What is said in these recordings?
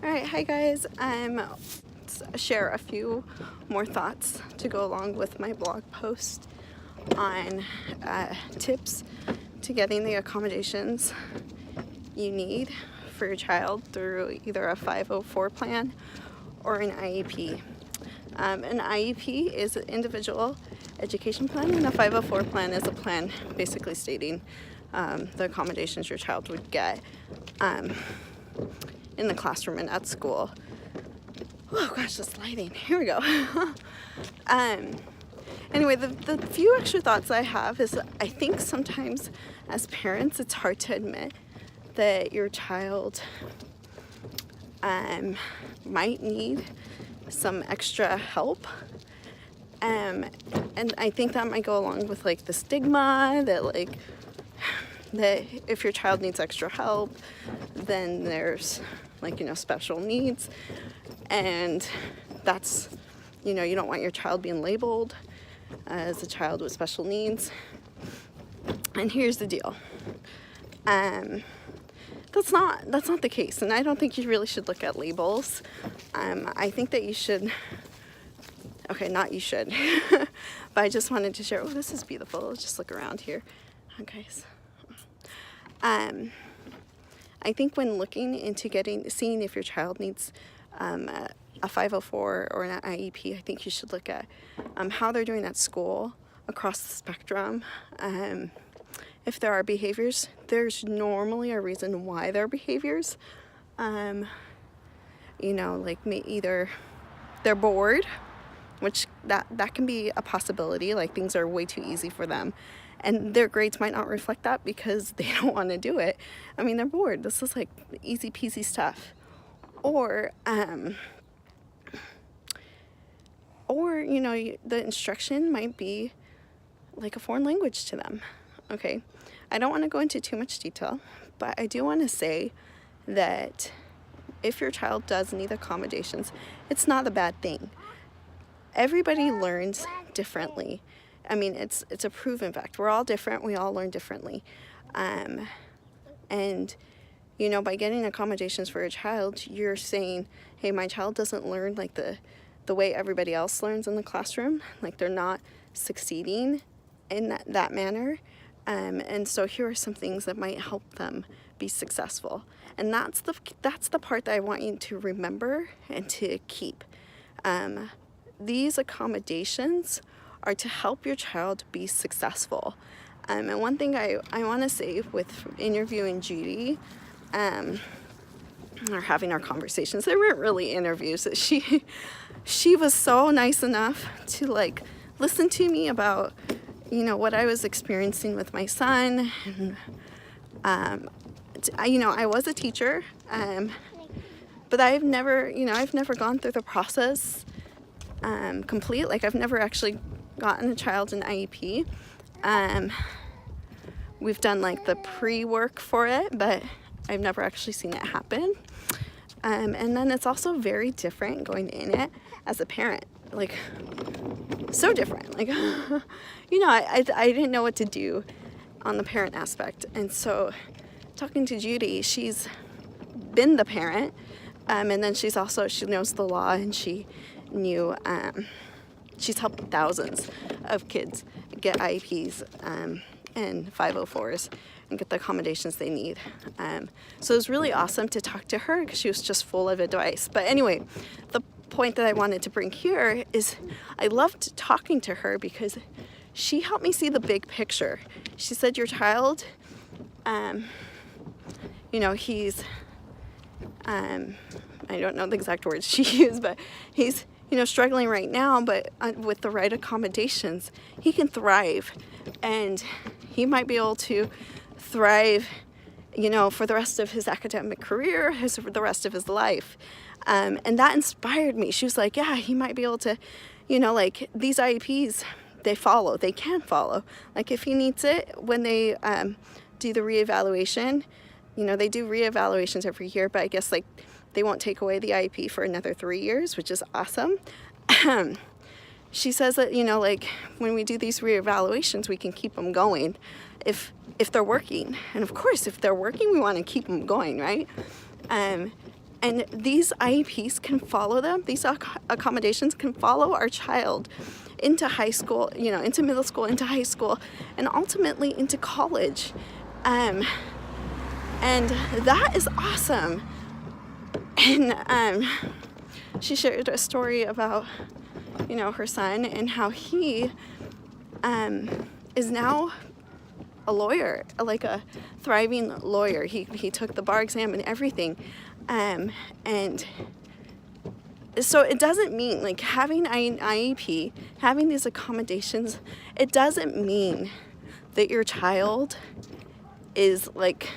Alright, hi guys. Share a few more thoughts to go along with my blog post on tips to getting the accommodations you need for your child through either a 504 plan or an IEP. An IEP is an individual education plan, and a 504 plan is a plan basically stating the accommodations your child would get in the classroom and at school. Oh gosh, this lighting. Here we go. Anyway, the few extra thoughts I have is I think sometimes as parents it's hard to admit that your child might need some extra help. And I think that might go along with like the stigma that if your child needs extra help, then there's special needs, and that's, you don't want your child being labeled as a child with special needs. And here's the deal. That's not the case, and I don't think you really should look at labels. I think that you should, not you should, but I just wanted to share. Oh, this is beautiful. Let's just look around here. Okay. I think when looking into seeing if your child needs a 504 or an IEP, I think you should look at how they're doing at school across the spectrum. If there are behaviors, there's normally a reason why there are behaviors. Either they're bored, which that can be a possibility, like things are way too easy for them. And their grades might not reflect that because they don't want to do it. I mean, they're bored. This is like easy peasy stuff. Or the instruction might be like a foreign language to them. Okay. I don't want to go into too much detail, but I do want to say that if your child does need accommodations, it's not a bad thing. Everybody learns differently. I mean, it's a proven fact. We're all different. We all learn differently. And, by getting accommodations for a child, you're saying, hey, my child doesn't learn like the way everybody else learns in the classroom. Like they're not succeeding in that manner. And so here are some things that might help them be successful. And that's the part that I want you to remember and to keep. These accommodations are to help your child be successful. And one thing I want to say with interviewing Judy, or having our conversations, they weren't really interviews. She was so nice enough to listen to me about what I was experiencing with my son. And I was a teacher, but I've never gone through the process complete. I've never actually gotten a child an IEP. We've done the pre-work for it, but I've never actually seen it happen. And then it's also very different going in it as a parent, so different. I didn't know what to do on the parent aspect. And so talking to Judy, she's been the parent, and then she knows the law, and she knew, she's helped thousands of kids get IEPs and 504s and get the accommodations they need. So it was really awesome to talk to her because she was just full of advice. But anyway, the point that I wanted to bring here is I loved talking to her because she helped me see the big picture. She said, your child, he's, I don't know the exact words she used, but he's, struggling right now, but with the right accommodations, he can thrive, and he might be able to thrive, for the rest of his academic career, for the rest of his life. And that inspired me. She was like, yeah, he might be able to, these IEPs, they can follow. If he needs it, when they do the reevaluation, they do reevaluations every year, but I guess they won't take away the IEP for another 3 years, which is awesome. She says that, when we do these reevaluations, we can keep them going if they're working. And of course, if they're working, we want to keep them going, right? And these IEPs can follow them. These accommodations can follow our child into high school, into middle school, into high school, and ultimately into college. And that is awesome. And she shared a story about, her son and how he is now a lawyer, like a thriving lawyer. He took the bar exam and everything. And so it doesn't mean, like, having an IEP, having these accommodations, it doesn't mean that your child is, like,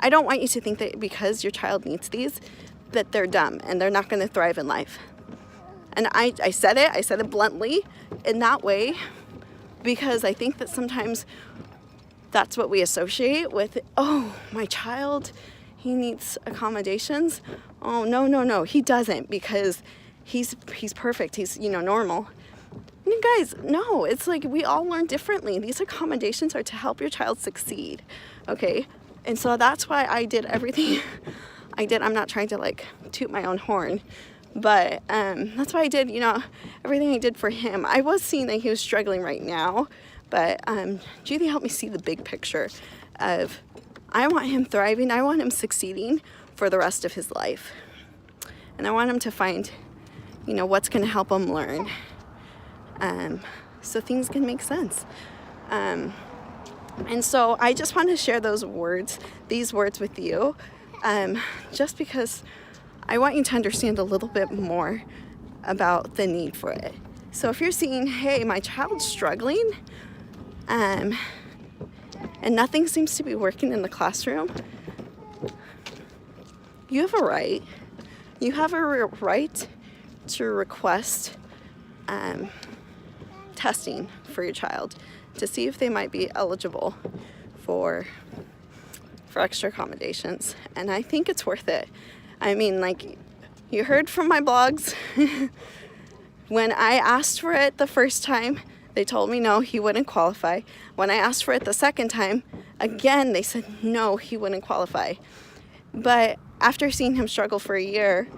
I don't want you to think that because your child needs these, that they're dumb and they're not going to thrive in life. And I said it bluntly in that way, because I think that sometimes that's what we associate with, oh, my child, he needs accommodations. Oh, no, he doesn't, because he's perfect, he's, normal. And guys, no, it's like we all learn differently. These accommodations are to help your child succeed, okay? And so that's why I did everything I did. I'm not trying to, like, toot my own horn, but that's why I did, everything I did for him. I was seeing that he was struggling right now, but Judy helped me see the big picture of, I want him thriving, I want him succeeding for the rest of his life. And I want him to find, what's going to help him learn, so things can make sense. And so I just want to share these words with you, just because I want you to understand a little bit more about the need for it. So if you're seeing, hey, my child's struggling, and nothing seems to be working in the classroom, you have a right. You have a right to request testing for your child to see if they might be eligible for extra accommodations. And I think it's worth it. I mean, like, you heard from my blogs, when I asked for it the first time, they told me no, he wouldn't qualify. When I asked for it the second time, again, they said no, he wouldn't qualify. But after seeing him struggle for a year,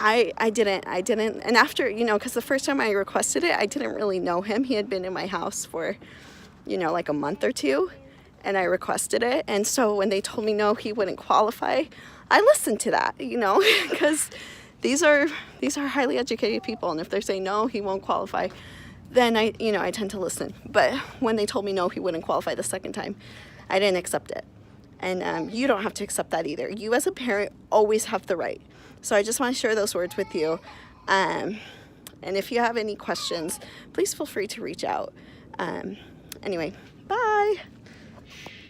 I didn't. And after, because the first time I requested it, I didn't really know him. He had been in my house for, like a month or two, and I requested it. And so when they told me no, he wouldn't qualify, I listened to that, because these are highly educated people, and if they're saying no, he won't qualify, then I tend to listen. But when they told me no, he wouldn't qualify the second time, I didn't accept it. And you don't have to accept that either. You as a parent always have the right. So I just want to share those words with you. And if you have any questions, please feel free to reach out. Anyway, bye.